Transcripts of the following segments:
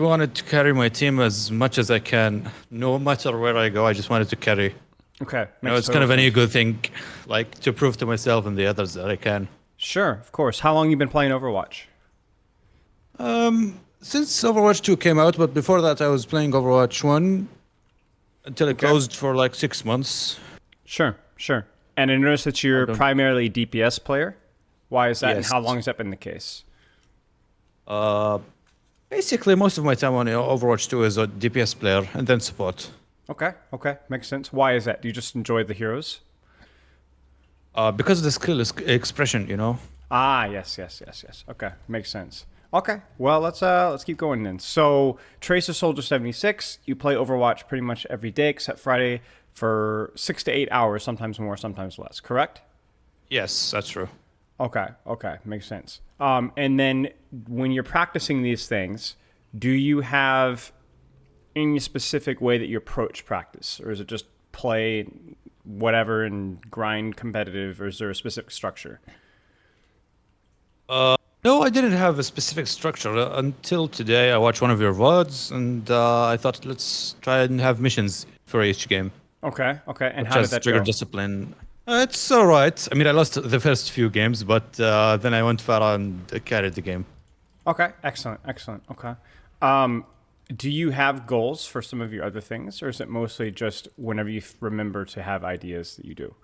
wanted to carry my team as much as I can. No matter where I go, I just wanted to carry. Okay, You know, makes it's kind total of an sense. ego thing, like to prove to myself and the others that I can. Sure, of course. How long you been playing Overwatch? Since Overwatch 2 came out, but before that I was playing Overwatch 1 until it Okay. closed for like 6 months. Sure, sure. And I noticed that I you're don't. primarily a DPS player. Why is that, and Yes. how long has that been the case? Uh, Basically, most of my time on Overwatch 2 is a DPS player and then support. Okay, okay, makes sense. Why is that? Do you just enjoy the heroes? Because of the skill expression, you know. Ah, yes, yes, yes, yes. Okay, makes sense. Okay, well let's keep going then. So Tracer Soldier 76, you play Overwatch pretty much every day except Friday for 6 to 8 hours, sometimes more, sometimes less. Correct? Yes, that's true. Okay, okay, makes sense. And then when you're practicing these things, do you have any specific way that you approach practice, or is it just play whatever and grind competitive, or is there a specific structure? No, I didn't have a specific structure until today. I watched one of your VODs and I thought let's try and have missions for each game, Okay, okay, and which how did has that triggered go? discipline. It's all right. I mean, I lost the first few games, but then I went far and carried the game. Okay, excellent, excellent. Okay. Um, do you have goals for some of your other things, or is it mostly just whenever you remember to have ideas that you do?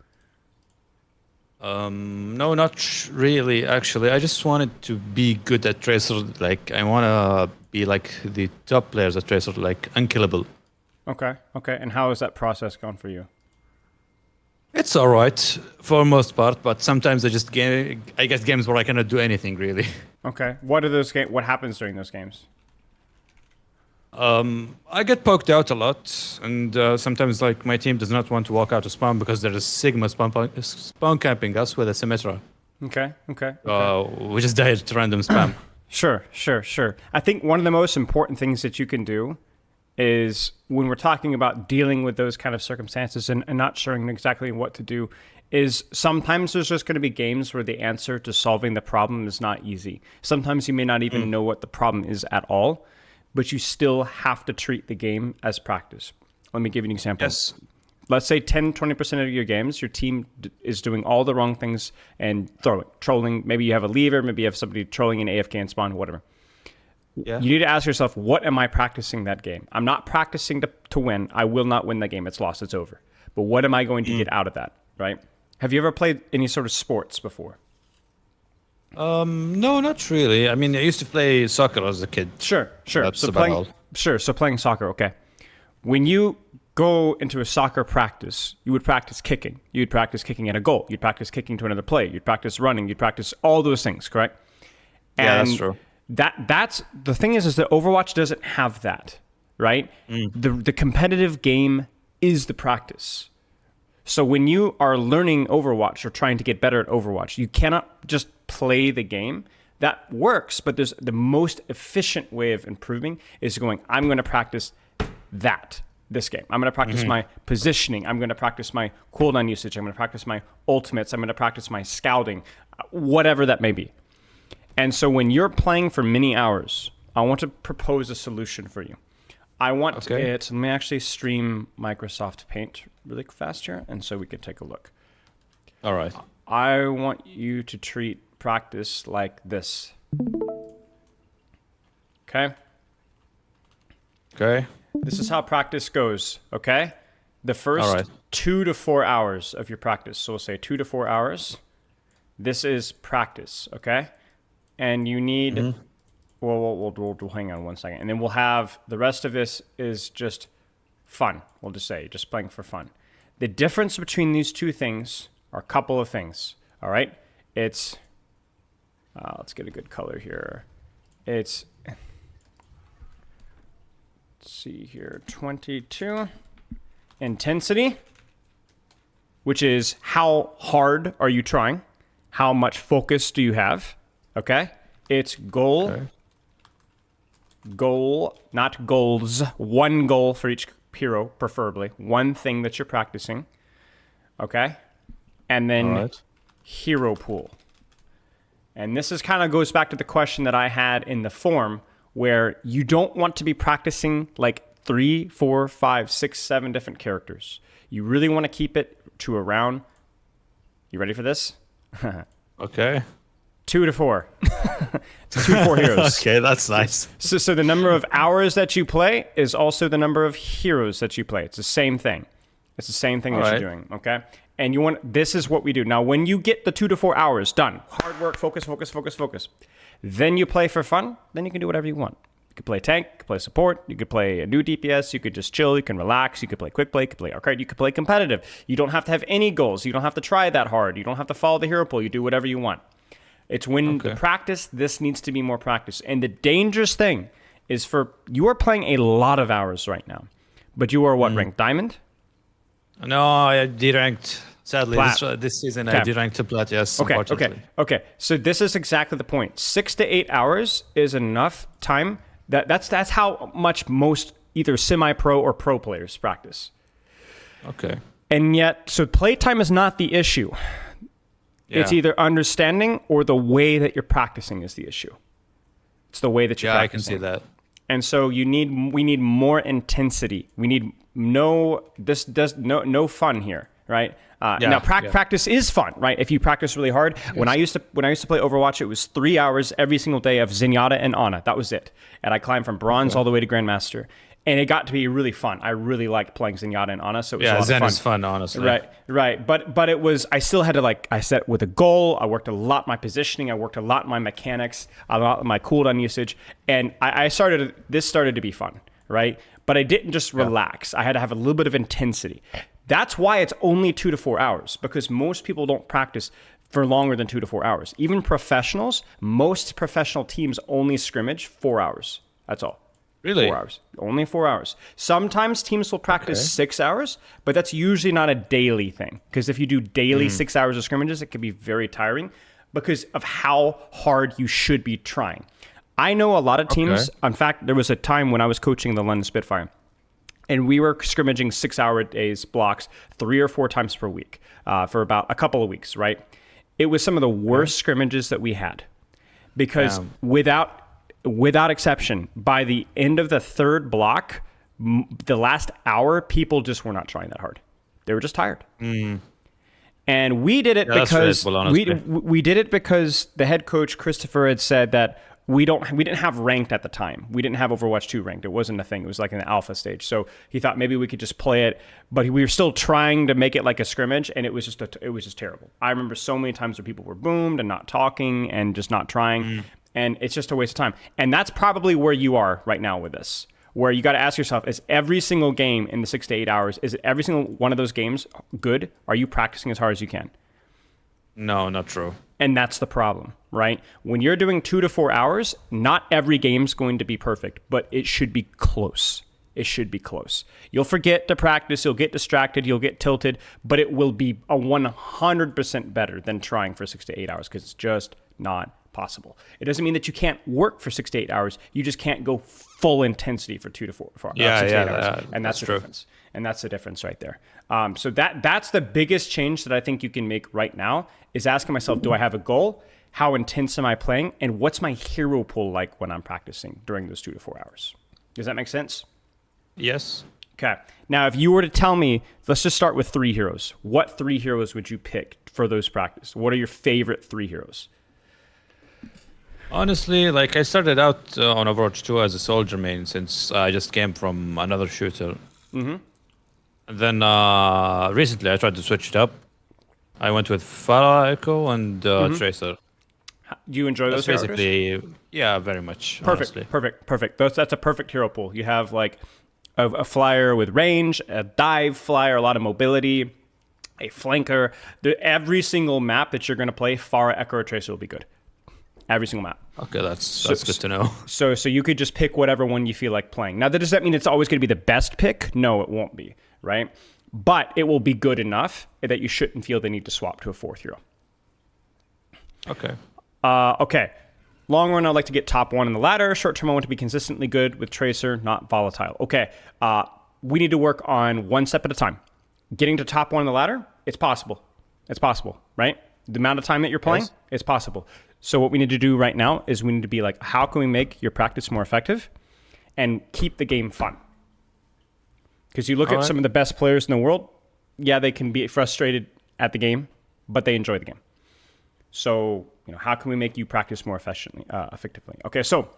No, not really, actually. I just wanted to be good at Tracer. Like, I want to be like the top players at Tracer, like unkillable. Okay, okay, and how has that process gone for you? It's all right for most part, but sometimes I get games where I cannot do anything really. Okay, what are those games? What happens during those games? I get poked out a lot, and sometimes like my team does not want to walk out of spawn because there is Sigma spawn camping us with a Symmetra. Okay, okay, okay. We just died to random spam. Sure, sure, sure. I think one of the most important things that you can do is when we're talking about dealing with those kind of circumstances and not sure exactly what to do is sometimes there's just going to be games where the answer to solving the problem is not easy. Sometimes you may not even know what the problem is at all, but you still have to treat the game as practice. Let me give you an example. Yes. Let's say 10-20% of your games, your team is doing all the wrong things and trolling. Maybe you have a lever, maybe you have somebody trolling an AFK and spawn, whatever. Yeah. You need to ask yourself, what am I practicing that game? I'm not practicing to win. I will not win that game. It's lost. It's over. But what am I going to get out of that, right? Have you ever played any sort of sports before? No, not really. I mean, I used to play soccer as a kid. Sure, sure. That's about all. So playing soccer, okay. When you go into a soccer practice, you would practice kicking. You'd practice kicking at a goal. You'd practice kicking to another player. You'd practice running. You'd practice all those things, correct? Yeah, that's And true. that's the thing is that Overwatch doesn't have that, right? The competitive game is the practice. So when you are learning Overwatch or trying to get better at Overwatch, you cannot just play the game. That works, but there's the most efficient way of improving is going, I'm going to practice this game. I'm going to practice my positioning. I'm going to practice my cooldown usage. I'm going to practice my ultimates. I'm going to practice my scouting, whatever that may be. And so when you're playing for many hours, I want to propose a solution for you. I want Okay. let me actually stream Microsoft Paint really fast here, and so we can take a look. All right. I want you to treat practice like this. Okay? Okay. This is how practice goes, okay? The first All right. 2 to 4 hours of your practice. So we'll say 2 to 4 hours. This is practice, okay? And you need we'll hang on one second. And then we'll have the rest of this is just fun. We'll just say just playing for fun. The difference between these two things are a couple of things. All right? It's let's get a good color here. It's let's see here, 22 intensity, which is how hard are you trying? How much focus do you have? Okay? It's goal. Okay. Goal, not goals. One goal for each hero, preferably. One thing that you're practicing. Okay? And then All right. hero pool. And this is kind of goes back to the question that I had in the form. where you don't want to be practicing like 3, 4, 5, 6, 7 different characters. You really want to keep it to around, you ready for this? Okay. 2 to 4. It's 2 to 4 heroes. Okay, that's nice. So the number of hours that you play is also the number of heroes that you play. It's the same thing. It's the same thing that you're doing, okay? And this is what we do. Now, when you get the 2 to 4 hours done, hard work, focus, then you play for fun, then you can do whatever you want. You could play tank, you could play support, you could play a new DPS, you could just chill, you can relax, you could play quick play, you could play arcade, you could play competitive. You don't have to have any goals. You don't have to try that hard. You don't have to follow the hero pool. You do whatever you want. It's when the practice, this needs to be more practice. And the dangerous thing is you are playing a lot of hours right now, but you are what, ranked diamond? No, I deranked. Sadly, this season I deranked to plat, yes, unfortunately. Okay. So this is exactly the point. 6 to 8 hours is enough time. That's how much most either semi-pro or pro players practice. Okay. And yet, so playtime is not the issue. Yeah. It's either understanding or the way that you're practicing is the issue. It's the way that you're practicing. I can see that. And so we need more intensity. We need no fun here, right? Now practice is fun, right? If you practice really hard. Yes. When I used to play Overwatch, it was 3 hours every single day of Zenyatta and Ana. That was it. And I climbed from bronze all the way to Grandmaster. And it got to be really fun. I really liked playing Zenyatta and Ana, so it was a lot of fun. Zen is fun, honestly. Right. But it was, I still had to I set with a goal. I worked a lot my positioning. I worked a lot my mechanics, a lot my cooldown usage. And this started to be fun, right? But I didn't just relax. I had to have a little bit of intensity. That's why it's only 2 to 4 hours, because most people don't practice for longer than 2 to 4 hours. Even professionals, most professional teams only scrimmage 4 hours. That's all. Really? 4 hours. Only 4 hours. Sometimes teams will practice 6 hours, but that's usually not a daily thing. Because if you do daily 6 hours of scrimmages, it can be very tiring because of how hard you should be trying. I know a lot of teams. In fact, there was a time when I was coaching the London Spitfire, and we were scrimmaging 6-hour days blocks 3 or 4 times per week for about a couple of weeks, right? It was some of the worst scrimmages that we had because without exception, by the end of the third block, the last hour, people just were not trying that hard. They were just tired. And we did it because we did it because the head coach Christopher had said that we didn't have ranked at the time. We didn't have Overwatch 2 ranked. It wasn't a thing. It was like in the alpha stage. So he thought maybe we could just play it, but we were still trying to make it like a scrimmage, and it was just terrible. I remember so many times where people were boomed and not talking and just not trying. And it's just a waste of time. And that's probably where you are right now with this, where you got to ask yourself, is every single game in the 6 to 8 hours, is it every single one of those games good? Are you practicing as hard as you can? No, not true. And that's the problem, right? When you're doing 2 to 4 hours, not every game's going to be perfect, but it should be close. It should be close. You'll forget to practice, you'll get distracted, you'll get tilted, but it will be a 100% better than trying for 6 to 8 hours because it's just not possible. It doesn't mean that you can't work for 6 to 8 hours. You just can't go full intensity for 2 to 4 6 to 8 hours. And that's the difference. And that's the difference right there. So that's the biggest change that I think you can make right now is asking myself, do I have a goal? How intense am I playing? And what's my hero pool like when I'm practicing during those 2 to 4 hours? Does that make sense? Yes. Okay. Now, if you were to tell me, let's just start with 3 heroes. What 3 heroes would you pick for those practice? What are your favorite 3 heroes? Honestly, I started out on Overwatch 2 as a soldier main since I just came from another shooter. And then recently I tried to switch it up. I went with Pharah, Echo, and Tracer. Do you enjoy those heroes? Basically, yeah, very much. Perfect. That's a perfect hero pool. You have a flyer with range, a dive flyer, a lot of mobility, a flanker. Every single map that you're going to play, Pharah, Echo, or Tracer will be good. Every single map. Okay, that's good to know. So you could just pick whatever one you feel like playing. Now, does that mean it's always going to be the best pick? No, it won't be, right? But it will be good enough that you shouldn't feel the need to swap to a 4th hero. Okay. Okay. Long run, I'd like to get top 1 in the ladder. Short term, I want to be consistently good with Tracer, not volatile. Okay. We need to work on 1 step at a time. Getting to top 1 in the ladder, it's possible. It's possible, right? The amount of time that you're playing, it's possible. So what we need to do right now is we need to be like, how can we make your practice more effective and keep the game fun? Because you look at some of the best players in the world, yeah, they can be frustrated at the game, but they enjoy the game. So, how can we make you practice more effectively? Okay, so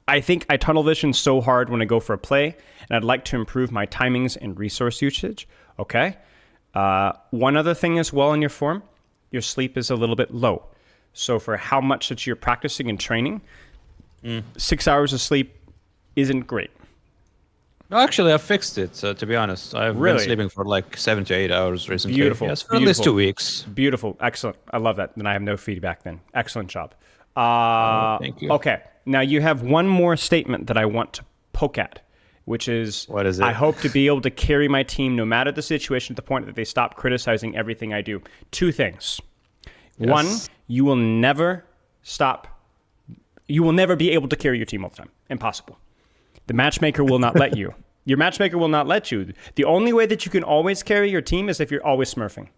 I think I tunnel vision so hard when I go for a play, and I'd like to improve my timings and resource usage. Okay. One other thing as well in your form, your sleep is a little bit low. So for how much that you're practicing and training, 6 hours of sleep isn't great. No, actually, I fixed it. To be honest, I've been sleeping for like 7 to 8 hours recently. Beautiful. Yes, for at least 2 weeks. Beautiful. Excellent. I love that. Then I have no feedback then. Excellent job. Thank you. Okay. Now you have one more statement that I want to poke at, which is, what is it? I hope to be able to carry my team no matter the situation to the point that they stop criticizing everything I do. 2 things. Yes. One, you will never be able to carry your team all the time. Impossible. The matchmaker will not let you. Your matchmaker will not let you. The only way that you can always carry your team is if you're always smurfing.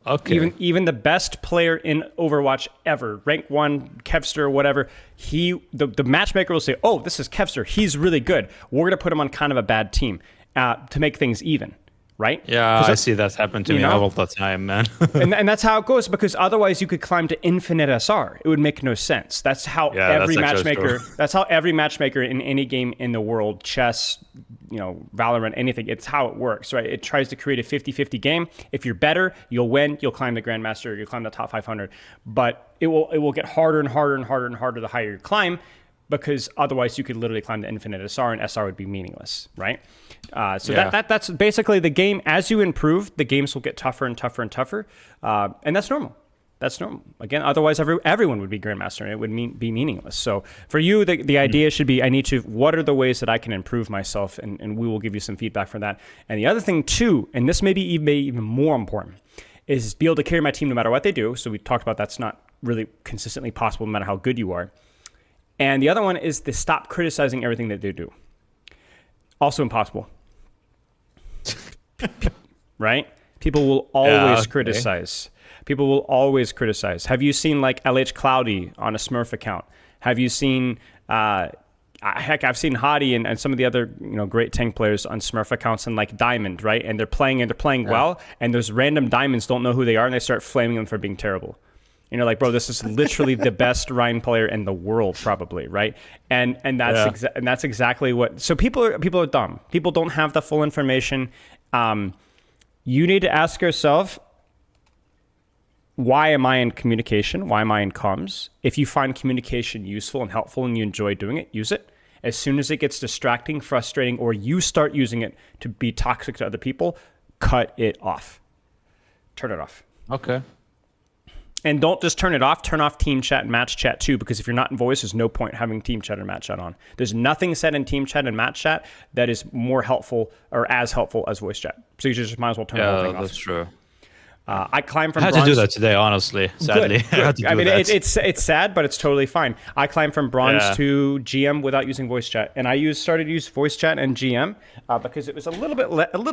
Okay. Even the best player in Overwatch ever, rank 1, Kevster, whatever, the matchmaker will say, oh, this is Kevster. He's really good. We're going to put him on kind of a bad team to make things even. Right? Yeah, I see that's happened to me all the time, man. and that's how it goes, because otherwise you could climb to infinite SR. It would make no sense. That's how every matchmaker in any game in the world, chess, Valorant, anything, it's how it works, right? It tries to create a 50-50 game. If you're better, you'll win, you'll climb the Grandmaster, you'll climb the top 500. But it will get harder and harder and harder and harder the higher you climb, because otherwise you could literally climb to infinite SR and SR would be meaningless, right? That's basically the game. As you improve, the games will get tougher and tougher and tougher, and that's normal. That's normal. Again, otherwise everyone would be Grandmaster and it would be meaningless. So for you, the idea should be, what are the ways that I can improve myself? And we will give you some feedback for that. And the other thing too, and this may be even more important, is be able to carry my team no matter what they do. So we talked about that's not really consistently possible no matter how good you are. And the other one is to stop criticizing everything that they do. Also impossible. Right? People will always criticize. People will always criticize. Have you seen like LH Cloudy on a Smurf account? Have you seen, I've seen Hadi and some of the other great tank players on Smurf accounts and like Diamond, right? And they're playing well, and those random Diamonds don't know who they are, and they start flaming them for being terrible. Like, bro, this is literally the best Ryan player in the world, probably, right? And that's exactly what. So people are dumb. People don't have the full information. You need to ask yourself, why am I in communication? Why am I in comms? If you find communication useful and helpful and you enjoy doing it, use it. As soon as it gets distracting, frustrating, or you start using it to be toxic to other people, cut it off. Turn it off. Okay. And don't just turn it off, turn off team chat and match chat too, because if you're not in voice, there's no point having team chat or match chat on. There's nothing said in team chat and match chat that is more helpful or as helpful as voice chat. So you just might as well turn the whole thing off. Yeah, that's true. I climb from I had bronze. to do that today, honestly. Sadly, Good. I mean, it's sad, but it's totally fine. I climbed from bronze to GM without using voice chat, and I started to use voice chat and GM because it was a little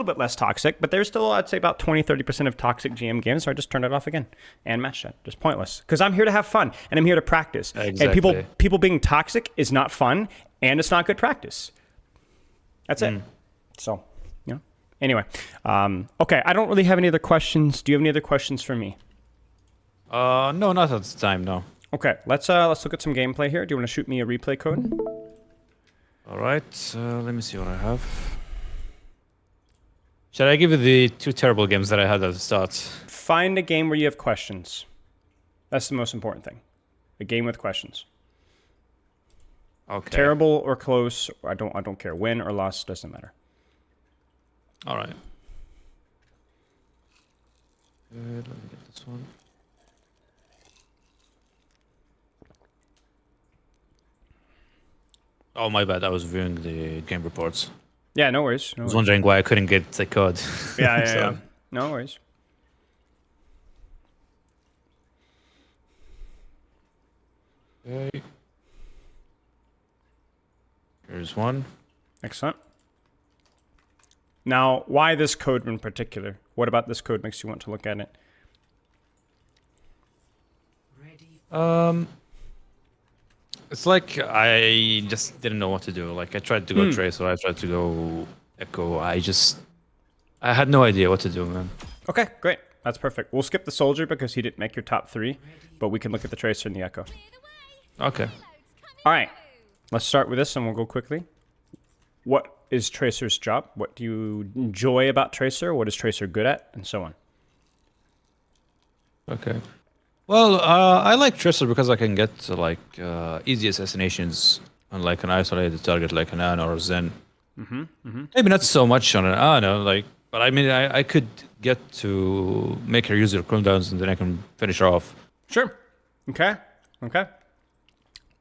bit less toxic. But there's still, I'd say, about 20-30% of toxic GM games. So I just turned it off again, and match chat, just pointless. Because I'm here to have fun and I'm here to practice. Exactly. And people being toxic is not fun, and it's not good practice. That's it. So. Anyway, okay, I don't really have any other questions. Do you have any other questions for me? No, not at this time, no. Okay, let's look at some gameplay here. Do you want to shoot me a replay code? All right, let me see what I have. Should I give you the 2 terrible games that I had at the start? Find a game where you have questions. That's the most important thing. A game with questions. Okay. Terrible or close, I don't care. Win or loss, doesn't matter. All right. Good, let me get this one. Oh, my bad. I was viewing the game reports. Yeah, no worries. I was wondering why I couldn't get the code. Yeah. No worries. Okay. Here's one. Excellent. Now, why this code in particular? What about this code makes you want to look at it? Um, it's like I just didn't know what to do. Like I tried to go Tracer, I tried to go Echo. I had no idea what to do, man. Okay, great. That's perfect. We'll skip the Soldier because he didn't make your top 3, but we can look at the Tracer and the Echo. Okay. All right, let's start with this and we'll go quickly. What is Tracer's job? What do you enjoy about Tracer? What is Tracer good at? And so on. Okay. Well, I like Tracer because I can get easy assassinations on like an isolated target like an Ana or Zen. Maybe not so much on an Ana, but I mean, I could get to make her use her cooldowns and then I can finish her off. Sure. Okay.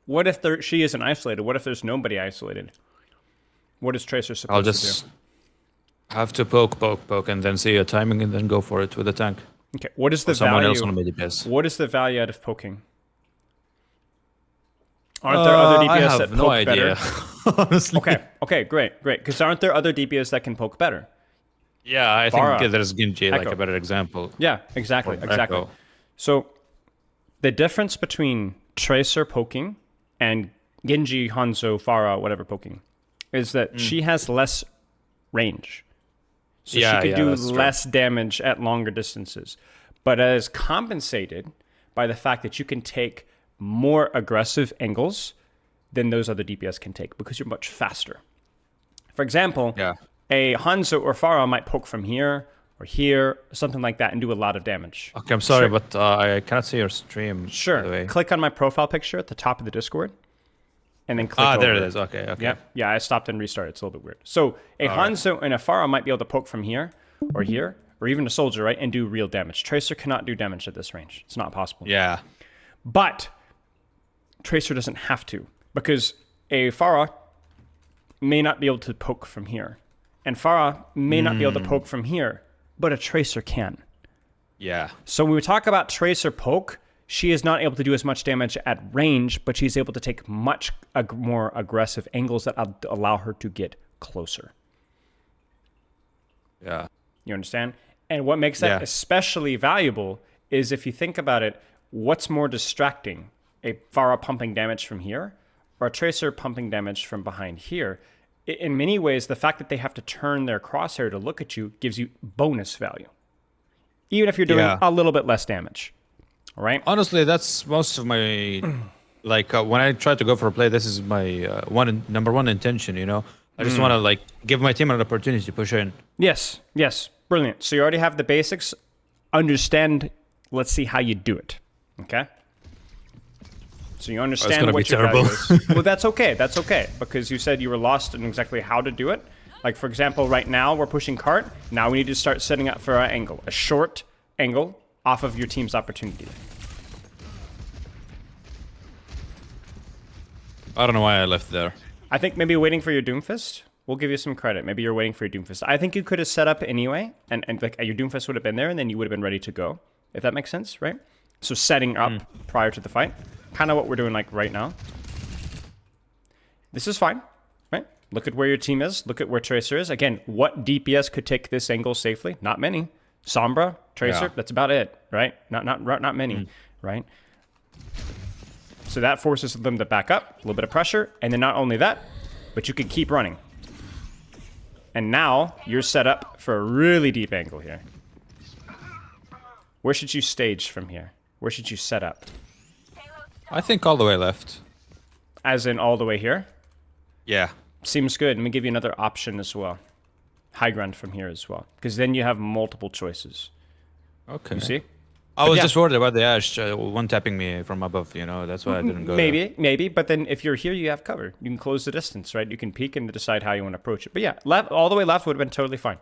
What if she isn't isolated? What if there's nobody isolated? What is Tracer supposed I'll to just do? have to poke, and then see a timing and then go for it with the tank. Okay. What is the Someone value? else on the DPS. What is the value out of poking? Aren't there other DPS I have that no poke idea, better? honestly. Okay, great. Because aren't there other DPS that can poke better? Yeah, I Pharah. think there's Genji like Echo. a better example. Yeah, exactly. Or Echo. So the difference between Tracer poking and Genji, Hanzo, Pharah, whatever poking, is that she has less range. So she could do that's true. less damage at longer distances. But it is compensated by the fact that you can take more aggressive angles than those other DPS can take because you're much faster. For example, Yeah. a Hanzo or Pharah might poke from here or something like that, and do a lot of damage. Okay, I'm sorry, Sure. but I cannot see your stream. By the Sure. way. Click on my profile picture at the top of the Discord, and then click There over it is. Okay. Yeah, I stopped and restarted. It's a little bit weird. So a Hanzo and a Pharah might be able to poke from here, or even a Soldier, right, and do real damage. Tracer cannot do damage at this range. It's not possible. Yeah. But Tracer doesn't have to, because a Pharah may not be able to poke from here, and Pharah may not be able to poke from here, but a Tracer can. Yeah. So when we talk about Tracer poke, she is not able to do as much damage at range, but she's able to take much more aggressive angles that allow her to get closer. Yeah. You understand? And what makes that especially valuable is if you think about it, what's more distracting? A Pharah pumping damage from here or a Tracer pumping damage from behind here? In many ways, the fact that they have to turn their crosshair to look at you gives you bonus value, even if you're doing a little bit less damage. All right? Honestly, that's most of my when I try to go for a play. This is my number one intention. I just want to give my team an opportunity to push in. Yes, brilliant. So you already have the basics. Understand. Let's see how you do it. Okay. So you understand what your value is. Well, that's okay. That's okay because you said you were lost in exactly how to do it. Like for example, right now we're pushing cart. Now we need to start setting up for our angle, a short angle off of your team's opportunity. I don't know why I left there. I think maybe waiting for your Doomfist. We'll give you some credit. Maybe you're waiting for your Doomfist. I think you could have set up anyway, and like your Doomfist would have been there, and then you would have been ready to go. If that makes sense, right? So setting up prior to the fight, kind of what we're doing like right now. This is fine, right? Look at where your team is. Look at where Tracer is. Again, what DPS could take this angle safely? Not many. Sombra, Tracer, that's about it, right? Not many, right? So that forces them to back up, a little bit of pressure, and then not only that, but you can keep running. And now you're set up for a really deep angle here. Where should you stage from here? Where should you set up? I think all the way left. As in all the way here? Yeah. Seems good. Let me give you another option as well. High ground from here as well. Because then you have multiple choices. Okay. You see? I was just worried about the Ashe one tapping me from above, That's why I didn't go there. Maybe. But then if you're here, you have cover. You can close the distance, right? You can peek and decide how you want to approach it. But yeah, all the way left would have been totally fine.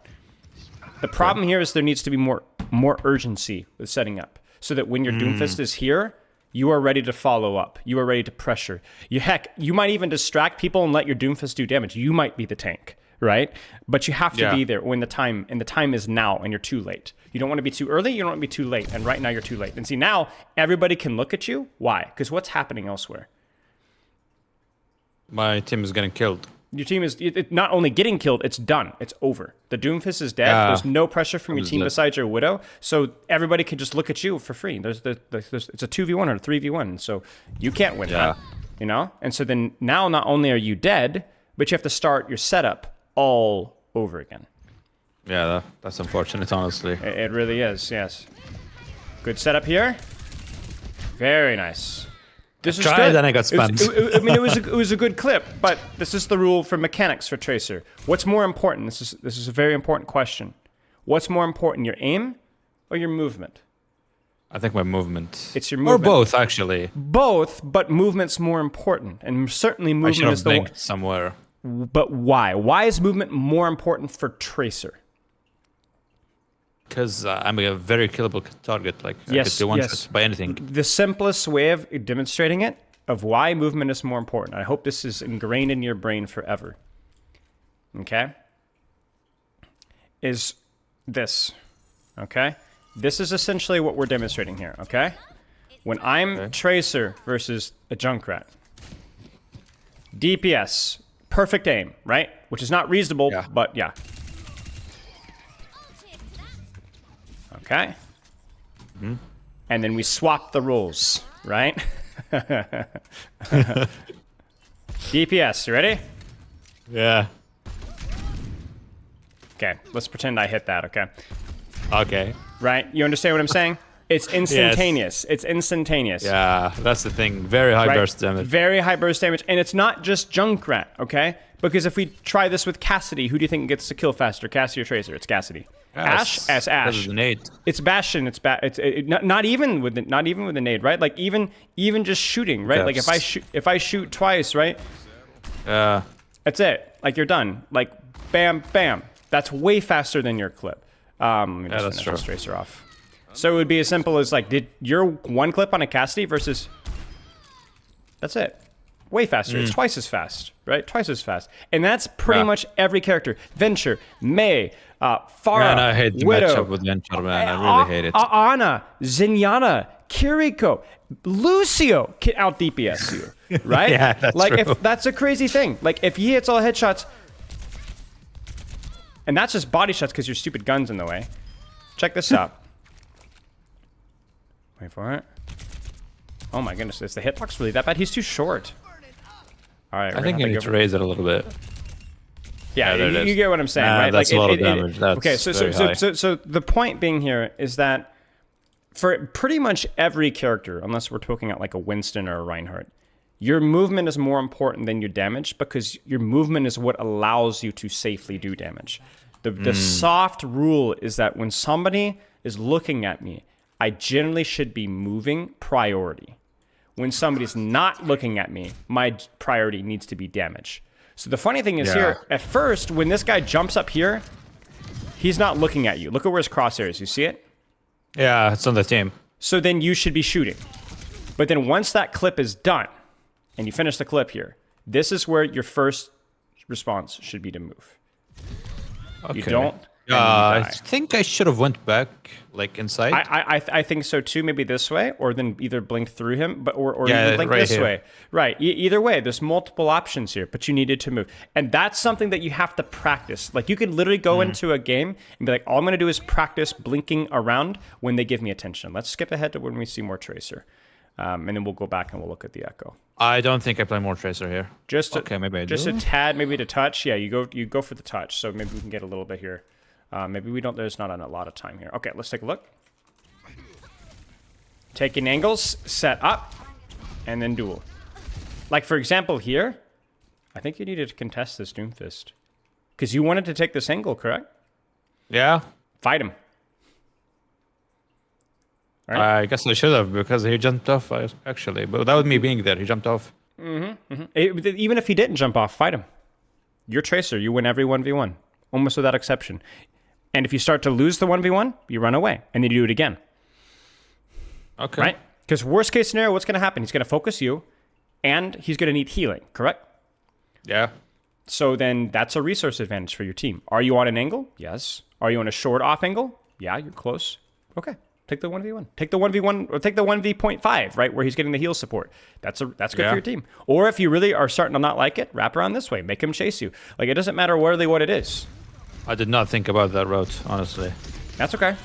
The problem here is there needs to be more urgency with setting up. So that when your Doomfist is here, you are ready to follow up. You are ready to pressure. You might even distract people and let your Doomfist do damage. You might be the tank, right? But you have to be there when the time is now and you're too late. You don't want to be too early, you don't want to be too late, and right now you're too late. And see, now everybody can look at you. Why? Because what's happening elsewhere? My team is getting killed. Your team is not only getting killed, it's done. It's over. The Doomfist is dead. Yeah. There's no pressure from your That team was it. besides your Widow. So everybody can just look at you for free. It's a 2v1 or a 3v1. So you can't win that. You know? And so then now not only are you dead, but you have to start your setup all over again. Yeah, that's unfortunate, honestly. It really is, yes. Good setup here. Very nice. This is tried good. and I got spammed. I mean, it was a good clip, but this is the rule for mechanics for Tracer. What's more important? This is a very important question. What's more important, your aim or your movement? I think my movement. It's your Or movement. both, actually. Both, but movement's more important, and certainly I should movement have is the one. blinked somewhere. But why? Why is movement more important for Tracer? Because I'm a very killable target. Like, I Yes, could do one yes. shot by anything. The simplest way of demonstrating it, of why movement is more important. I hope this is ingrained in your brain forever. Okay? Is this. Okay? This is essentially what we're demonstrating here, okay? When I'm Tracer versus a Junkrat. DPS, perfect aim, right? Which is not reasonable, Yeah. but yeah. Okay? And then we swap the rules, right? DPS, you ready? Yeah. Okay, let's pretend I hit that, okay? Okay. Right? You understand what I'm saying? It's instantaneous. It's instantaneous. Yeah, that's the thing. Very high Right? burst damage. Very high burst damage. And it's not just Junkrat, okay? Because if we try this with Cassidy, who do you think gets to kill faster, Cassidy or Tracer? It's Cassidy. Ash as That's Ash. a nade. It's Bastion. It's not even with the nade, right? Like even just shooting, right? Like if I shoot twice, right? That's it. Like you're done. Like bam, bam. That's way faster than your clip. Let me just that's finish true. this Tracer off. So it would be as simple as like, did your one clip on a Cassidy versus? That's it. Way faster. It's twice as fast, right? Twice as fast. And that's pretty much every character. Venture, Mei, Pharah, Man, I hate the Widow, matchup with Venture, man. I really hate it. Ana, Zenyatta, Kiriko, Lucio can out DPS you, right? Yeah, that's like true. if that's a crazy thing. Like if he hits all headshots, and that's just body shots because your stupid gun's in the way. Check this out. Wait for it. Oh my goodness, is the hitbox really that bad? He's too short. All right, I think you need to raise it a little bit. Yeah, there it you is. get what I'm saying, Nah, right? that's like a lot of damage. That's okay, very high. so the point being here is that for pretty much every character, unless we're talking about like a Winston or a Reinhardt, your movement is more important than your damage because your movement is what allows you to safely do damage. The soft rule is that when somebody is looking at me, I generally should be moving priority. When somebody's not looking at me, my priority needs to be damage. So the funny thing is here, at first, when this guy jumps up here, he's not looking at you. Look at where his crosshair is. You see it? Yeah, it's on the team. So then you should be shooting. But then once that clip is done, and you finish the clip here, this is where your first response should be to move. Okay. You don't. and you I die. think I should have went back, like inside. I think so too. Maybe this way, or then either blink through him, but or Yeah, even blink right this here. way. Right. Either way, there's multiple options here, but you needed to move, and that's something that you have to practice. Like you could literally go into a game and be like, all I'm going to do is practice blinking around when they give me attention. Let's skip ahead to when we see more Tracer, and then we'll go back and we'll look at the Echo. I don't think I play more Tracer here. Just Okay, maybe I just do. a tad, maybe to touch. Yeah, you go for the touch. So maybe we can get a little bit here. Maybe we don't. There's not a lot of time here. Okay, let's take a look. Taking angles, set up, and then duel. Like for example here, I think you needed to contest this Doomfist because you wanted to take this angle, correct? Yeah, Fight him. I guess I should have because he jumped off, actually. But without me being there, he jumped off. Even if he didn't jump off, fight him. You're Tracer. You win every 1v1, almost without exception. And if you start to lose the 1v1, you run away, and then you do it again. Okay. Right? Because worst case scenario, what's going to happen? He's going to focus you, and he's going to need healing, correct? Yeah. So then that's a resource advantage for your team. Are you on an angle? Yes. Are you on a short off angle? Yeah, you're close. Okay. Take the 1v1. Take the 1v1 or take the 1v.5, right, where he's getting the heal support. That's good for your team. Or if you really are starting to not like it, wrap around this way. Make him chase you. Like, it doesn't matter really what it is. I did not think about that route, honestly. That's okay.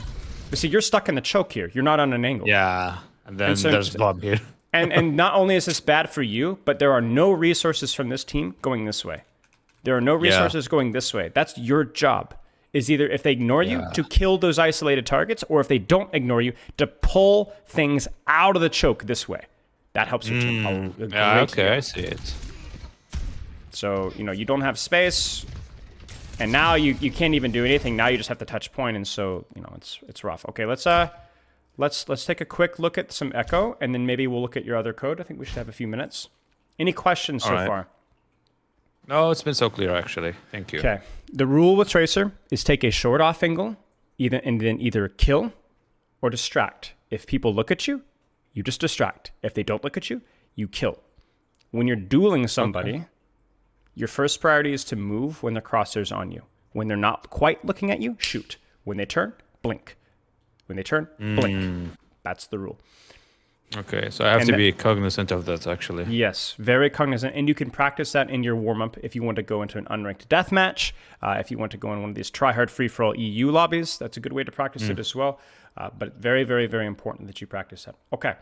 But see, you're stuck in the choke here. You're not on an angle. Yeah, and then there's Blob here. and not only is this bad for you, but there are no resources from this team going this way. There are no resources going this way. That's your job. Is either if they ignore you to kill those isolated targets, or if they don't ignore you to pull things out of the choke this way. That helps your team. Okay, I see it. So, you don't have space, and now you can't even do anything. Now you just have to touch point, and so, it's rough. Okay, let's take a quick look at some Echo, and then maybe we'll look at your other code. I think we should have a few minutes. Any questions so far? No, it's been so clear, actually. Thank you. Okay. The rule with Tracer is take a short off angle, and then either kill or distract. If people look at you, you just distract. If they don't look at you, you kill. When you're dueling somebody, your first priority is to move when the crosshair's on you. When they're not quite looking at you, shoot. When they turn, blink. When they turn, blink. That's the rule. Okay, so I have to be cognizant of that, actually. Yes, very cognizant. And you can practice that in your warm-up if you want to go into an unranked deathmatch. If you want to go in one of these try-hard free-for-all EU lobbies, that's a good way to practice it as well. But very, very, very important that you practice that. Okay.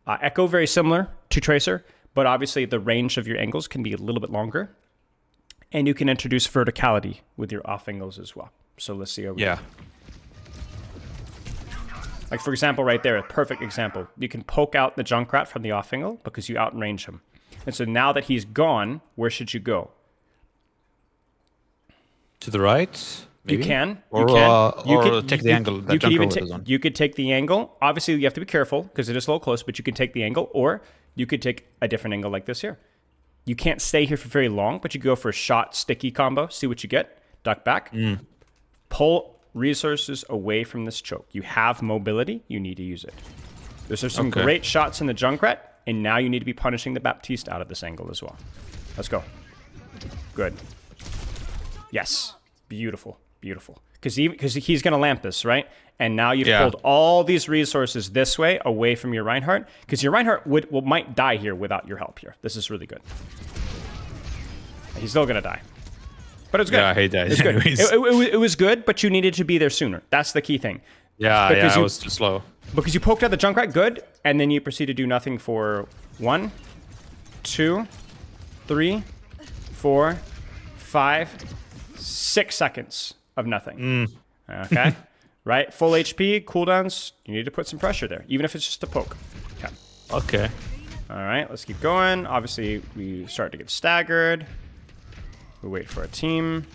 Echo, very similar to Tracer, but obviously the range of your angles can be a little bit longer. And you can introduce verticality with your off angles as well. So let's see how we go. Like, for example, right there, a perfect example. You can poke out the Junkrat from the off angle because you outrange him. And so now that he's gone, where should you go? To the right? Maybe? You can. Or take the angle that Junkrat was on. You could take the angle. Obviously, you have to be careful because it is a little close, but you can take the angle, or you could take a different angle like this here. You can't stay here for very long, but you go for a shot sticky combo, see what you get, duck back, pull resources away from this choke. You have mobility, you need to use it. There's some great shots in the Junkrat, and now you need to be punishing the Baptiste out of this angle as well. Let's go. Good. Yes. Beautiful. Beautiful. Because he's going to lamp this, right? And now you've pulled all these resources this way, away from your Reinhardt, because your Reinhardt might die here without your help here. This is really good. He's still going to die. But it's good. Yeah, he died. It's good. It was good, but you needed to be there sooner. That's the key thing. I was too slow. Because you poked out the Junkrat, good, and then you proceed to do nothing for 1, 2, 3, 4, 5, 6 seconds of nothing. Okay? Right? Full HP, cooldowns, you need to put some pressure there, even if it's just a poke. Okay. All right, let's keep going. Obviously, we start to get staggered. We wait for a team.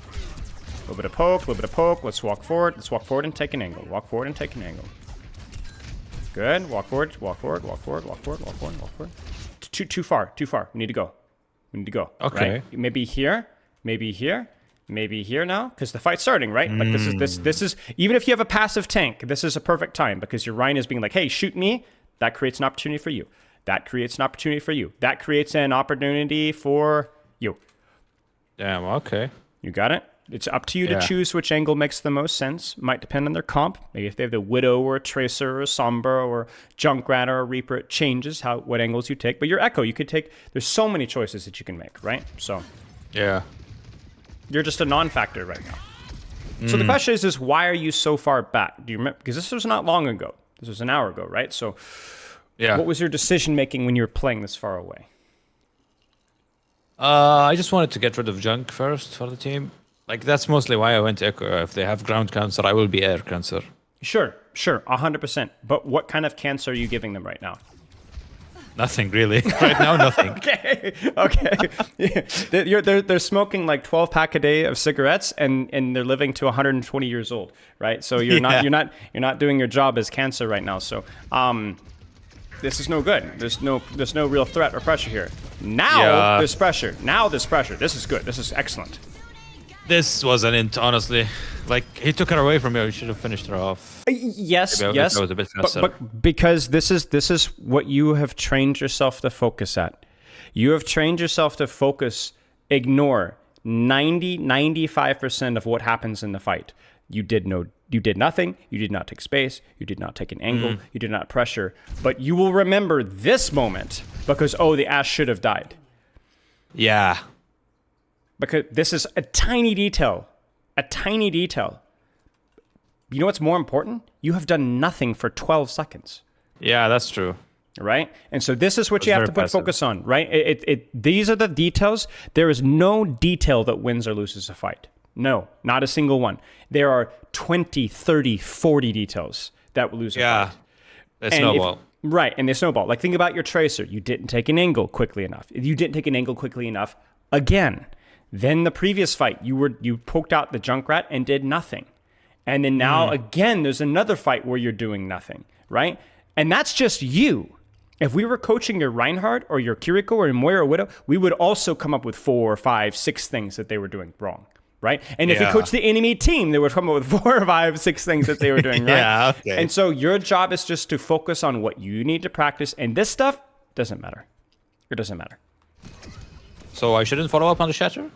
A little bit of poke, a little bit of poke. Let's walk forward. Let's walk forward and take an angle. Walk forward and take an angle. Good. Walk forward, walk forward, walk forward, walk forward, walk forward, walk forward. Too far, too far. We need to go. We need to go. Okay. Right? Maybe here, maybe here, maybe here now, because the fight's starting, right? Like this is even if you have a passive tank, this is a perfect time because your Rhine is being like, hey, shoot me. That creates an opportunity for you. That creates an opportunity for you. That creates an opportunity for you. Damn, okay. You got it? It's up to you to choose which angle makes the most sense. Might depend on their comp. Maybe if they have the Widow or a Tracer or a Sombra or Junkrat or a Reaper, it changes what angles you take. But your Echo, you could take... There's so many choices that you can make, right? So... Yeah. You're just a non-factor right now. So the question is why are you so far back? Do you remember? Because this was not long ago. This was an hour ago, right? So... Yeah. What was your decision-making when you were playing this far away? I just wanted to get rid of junk first for the team. Like, that's mostly why I went to Echo. If they have ground cancer, I will be air cancer. Sure, 100%. But what kind of cancer are you giving them right now? Nothing, really. Right now, nothing. Okay. Yeah. They're smoking like 12 pack a day of cigarettes, and they're living to 120 years old, right? So you're not doing your job as cancer right now. So, this is no good. There's no real threat or pressure here. Now there's pressure. This is good. This is excellent. This was an int, honestly. Like, he took her away from me. He should have finished her off. Yes. That was a bit faster. But because this is what you have trained yourself to focus at. You have trained yourself to focus, ignore 95% of what happens in the fight. You did no You did nothing. You did not take space. You did not take an angle. You did not pressure. But you will remember this moment because, oh, the Ashe should have died. Yeah. Because this is a tiny detail. A tiny detail. You know what's more important? You have done nothing for 12 seconds. Yeah, that's true. Right? And so this is what you have very to put passive. focus on, right? These are the details. There is no detail that wins or loses a fight. No, not a single one. There are 20, 30, 40 details that will lose a Yeah. fight. They And snowball. Right, and they snowball. Like, think about your tracer. You didn't take an angle quickly enough. You didn't take an angle quickly enough again. Then the previous fight, you poked out the Junkrat and did nothing. And then now, again, there's another fight where you're doing nothing, right? And that's just you. If we were coaching your Reinhardt or your Kiriko or your Moira or Widow, we would also come up with 4, 5, 6 things that they were doing wrong. Right? And if you Yeah. coach the enemy team, they would come up with 4, 5, 6 things that they were doing right. Yeah, okay. And so your job is just to focus on what you need to practice. And this stuff doesn't matter. It doesn't matter. So I shouldn't follow up on the Shatter?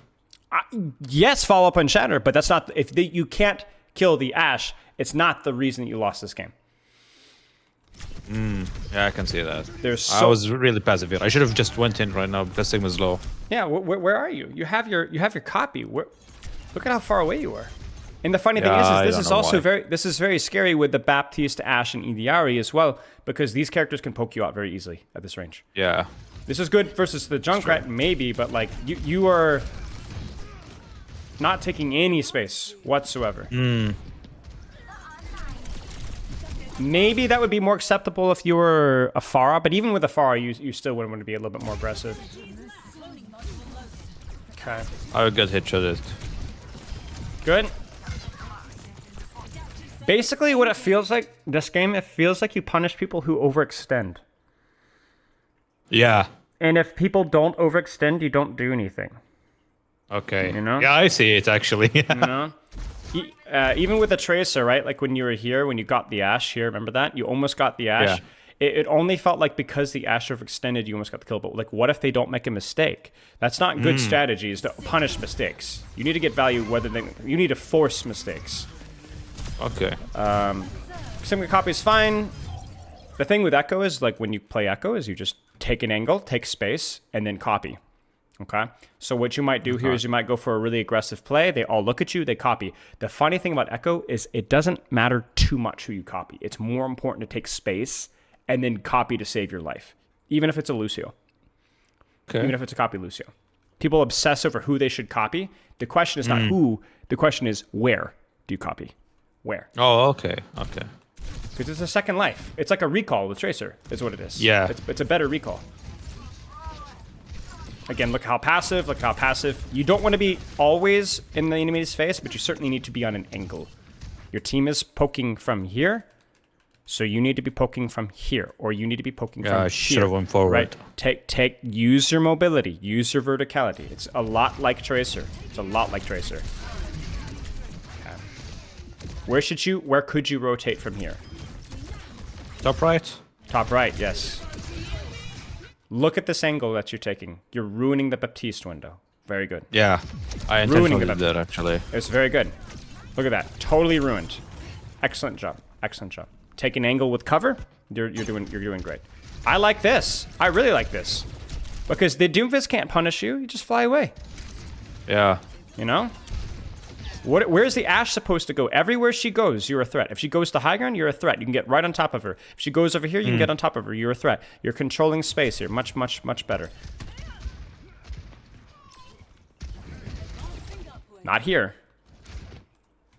Yes, follow up on Shatter, but that's not, you can't kill the Ashe, it's not the reason that you lost this game. Yeah, I can see that. There's I was really passive here. I should have just went in right now because Sigma's low. Yeah, where are you? You have your copy. Look at how far away you are. And the funny thing Yeah, I is this don't is know also why. this is very scary with the Baptiste, Ashe, and Idiari as well, because these characters can poke you out very easily at this range. Yeah. This is good versus the Junkrat, maybe, but like you are not taking any space whatsoever. Maybe that would be more acceptable if you were a Pharah, but even with a Pharah, you still would want to be a little bit more aggressive. Okay. I would get headshotted. Good. Basically, what it feels like, this game, it feels like you punish people who overextend. Yeah. And if people don't overextend, you don't do anything. Okay. You know? Yeah, I see it actually. You know? Even with the Tracer, right? Like when you were here, when you got the Ashe here, remember that? You almost got the Ashe. Yeah. It only felt like because the Ashe overextended, you almost got the kill. But like, what if they don't make a mistake? That's not good strategies to punish mistakes. You need to get value you need to force mistakes. Okay. Single copy is fine. The thing with Echo is like when you play Echo is you just take an angle, take space, and then copy. Okay? So what you might do here is you might go for a really aggressive play. They all look at you, they copy. The funny thing about Echo is it doesn't matter too much who you copy. It's more important to take space and then copy to save your life. Even if it's a Lucio. Okay. Even if it's a copy Lucio. People obsess over who they should copy. The question is not who, the question is where do you copy? Where? Oh, okay. Okay. Because it's a second life. It's like a recall with Tracer, is what it is. Yeah. It's a better recall. Again, look how passive, look how passive. You don't want to be always in the enemy's face, but you certainly need to be on an angle. Your team is poking from here, so you need to be poking from here, or you need to be poking from I here. should have went forward. Right? Use your mobility, use your verticality. It's a lot like Tracer. It's a lot like Tracer. Okay. Where could you rotate from here? Top right. Top right, yes. Look at this angle that you're taking. You're ruining the Baptiste window. Very good. Yeah. I Ruining intentionally it. did that actually. It's very good. Look at that. Totally ruined. Excellent job. Excellent job. Take an angle with cover. You're doing great. I like this. I really like this. Because the Doomfist can't punish you. You just fly away. Yeah. You know? Where's the Ashe supposed to go? Everywhere she goes, you're a threat. If she goes to high ground, you're a threat. You can get right on top of her. If she goes over here, you can get on top of her. You're a threat. You're controlling space here. Much, much, much better. Not here.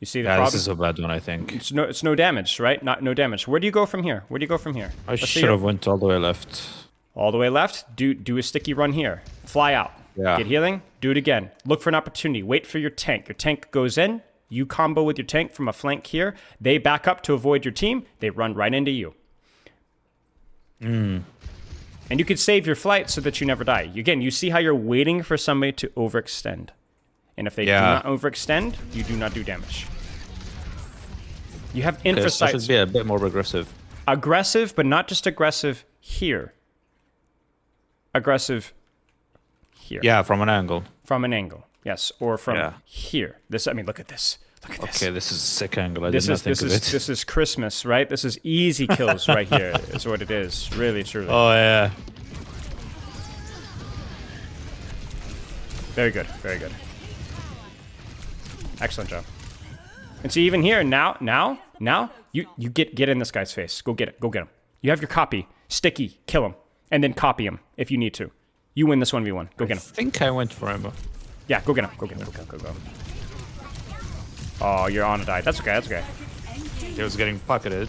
You see the Yeah, problem? this is a bad one, I think. It's no damage, right? No damage. Where do you go from here? Where do you go from here? I Let's see should have went all the way left. all the way left. Do a sticky run here. Fly out. Yeah. Get healing. Do it again. Look for an opportunity. Wait for your tank. Your tank goes in. You combo with your tank from a flank here. They back up to avoid your team. They run right into you. And you can save your flight so that you never die. Again, you see how you're waiting for somebody to overextend. And if they do not overextend, you do not do damage. You have Okay, so I infrasights. should be a bit more aggressive. Aggressive, but not just aggressive here. Aggressive here. Yeah, from an angle. From an angle. Yes, or from Yeah. here. Look at this. Look at this. Okay, this is a sick angle. I did not think of it. This is Christmas, right? This is easy kills right here. Is what it is. Really, truly. Oh yeah. Very good. Very good. Excellent job. And see, even here now, you get in this guy's face. Go get it. Go get him. You have your copy. Sticky. Kill him, and then copy him if you need to. You win this 1v1. Go get him. I think I went for him. Yeah, go get him. Go get him. Go. Oh, your Ana died. That's okay. That's okay. He was getting pocketed.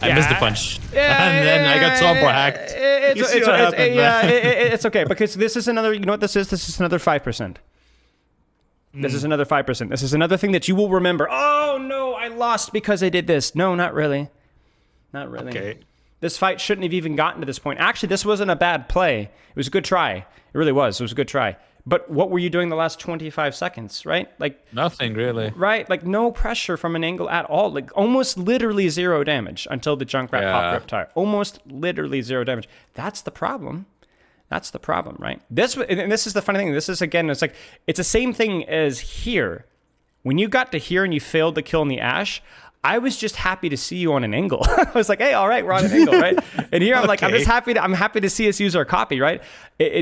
Yeah. I missed the punch. And then I got Sombra hacked. It's okay, because this is another, you know what this is? This is another 5%. This is another 5%. This is another thing that you will remember. Oh, no, I lost because I did this. No, not really. Not really. Okay. This fight shouldn't have even gotten to this point. Actually, this wasn't a bad play. It was a good try. It really was. It was a good try. But what were you doing the last 25 seconds, right? Like Nothing really. Right? Like no pressure from an angle at all. Like almost literally 0 damage until the Junkrat pop rip tire. Almost literally 0 damage. That's the problem. That's the problem, right? And this is the funny thing. This is, again, it's like, it's the same thing as here. When you got to here and you failed to kill in the Ashe, I was just happy to see you on an angle. I was like, hey, all right, we're on an angle, right? And here I'm like, I'm just happy to see us use our copy, right?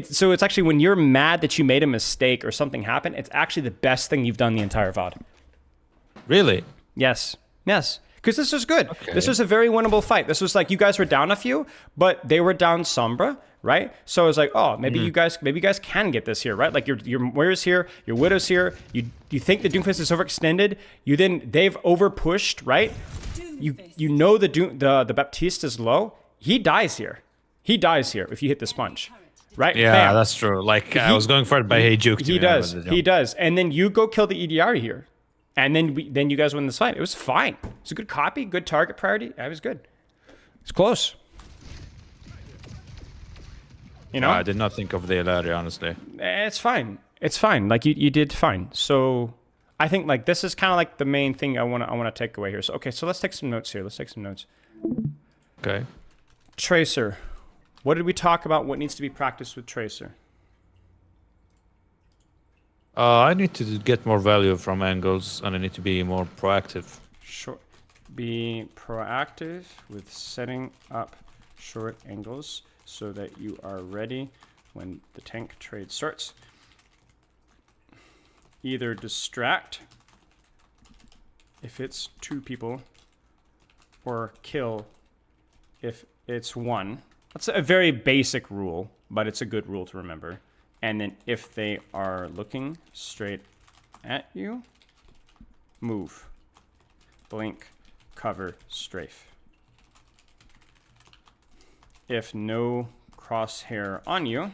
So it's actually when you're mad that you made a mistake or something happened, it's actually the best thing you've done the entire VOD. Really? Yes. Because this was good. Okay. This was a very winnable fight. This was like, you guys were down a few, but they were down Sombra, right? So I was like, oh, maybe you guys can get this here, right? Like your Moira's here, your Widow's here. You think the Doomfist is overextended? They've overpushed, right? You know the Baptiste is low. He dies here. If you hit this punch, right? Yeah, Bam. that's true. Like I was going for it, but he juked. He does, and then you go kill the EDR here. And then you guys win this fight. It was fine. It's a good copy, good target priority. It was good. It's close. You know? I did not think of the Ilaria, honestly. It's fine. It's fine. Like you did fine. So I think like this is kind of like the main thing I wanna take away here. So so let's take some notes here. Okay. Tracer. What did we talk about? What needs to be practiced with Tracer? I need to get more value from angles, and I need to be more proactive. Sure. Be proactive with setting up short angles so that you are ready when the tank trade starts. Either distract if it's 2 people, or kill if it's 1. That's a very basic rule, but it's a good rule to remember. And then if they are looking straight at you, move. Blink, cover, strafe. If no crosshair on you,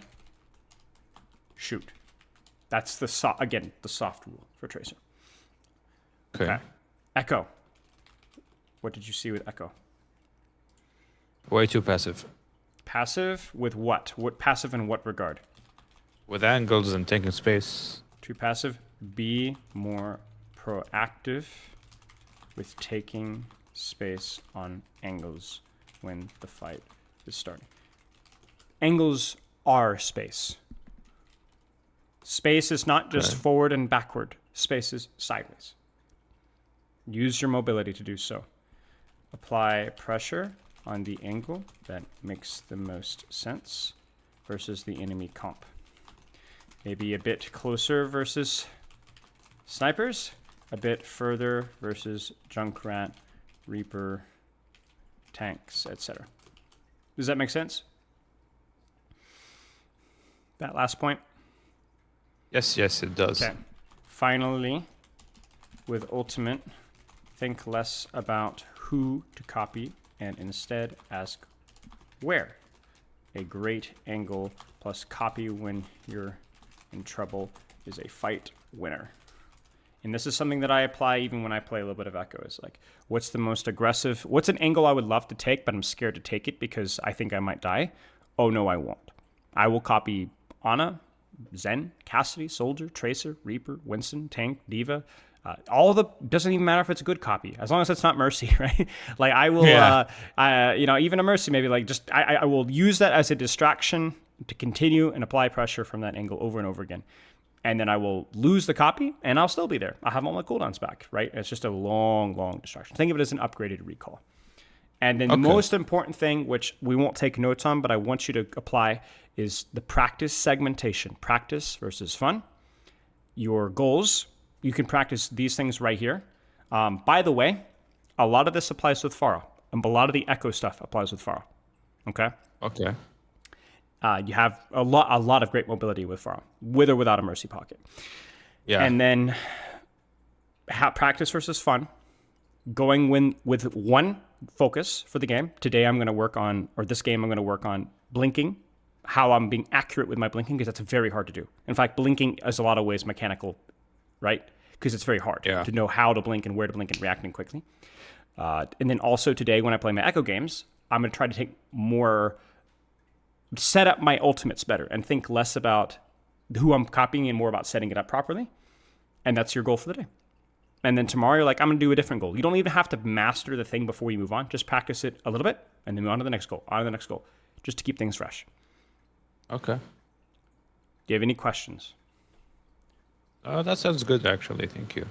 shoot. That's the soft rule for Tracer. Okay. Echo. What did you see with Echo? Way too passive. Passive with what? What passive in what regard? With angles and taking space. Too passive. Be more proactive with taking space on angles when the fight is starting. Angles are space. Space is not just forward and backward. Space is sideways. Use your mobility to do so. Apply pressure on the angle that makes the most sense versus the enemy comp. Maybe a bit closer versus snipers, a bit further versus Junkrat, Reaper, tanks, etc. Does that make sense? That last point? Yes, it does. Okay. Finally, with Ultimate, think less about who to copy and instead ask where. A great angle plus copy when you're in trouble is a fight winner. And this is something that I apply even when I play a little bit of Echo. Is like, what's the most aggressive? What's an angle I would love to take, but I'm scared to take it because I think I might die? Oh no, I won't. I will copy Ana, Zen, Cassidy, Soldier, Tracer, Reaper, Winston, Tank, D.Va. All the doesn't even matter if it's a good copy, as long as it's not Mercy, right? Like I will, even a Mercy maybe. Like just I will use that as a distraction to continue and apply pressure from that angle over and over again. and then I will lose the copy, and I'll still be there. I'll have all my cooldowns back, right? It's just a long distraction. Think of it as an upgraded recall. And then the most important thing, which we won't take notes on, but I want you to apply, is the practice segmentation. Practice versus fun. Your goals, you can practice these things right here. By the way, a lot of this applies with Pharah. A lot of the echo stuff applies with Pharah. Okay? Okay. You have a lot of great mobility with Pharah, with or without a Mercy Pocket. Yeah. And then practice versus fun. Going with one focus for the game. Today I'm going to work on, or this game I'm going to work on blinking, how I'm being accurate with my blinking, because that's very hard to do. In fact, blinking is a lot of ways mechanical, right? Because it's very hard to know how to blink and where to blink and reacting quickly. And then also today when I play my Echo games, I'm going to try to set up my ultimates better and think less about who I'm copying and more about setting it up properly. And that's your goal for the day. And then tomorrow, you're like, I'm going to do a different goal. You don't even have to master the thing before you move on. Just practice it a little bit and then move on to the next goal, just to keep things fresh. Okay. Do you have any questions? That sounds good, actually. Thank you.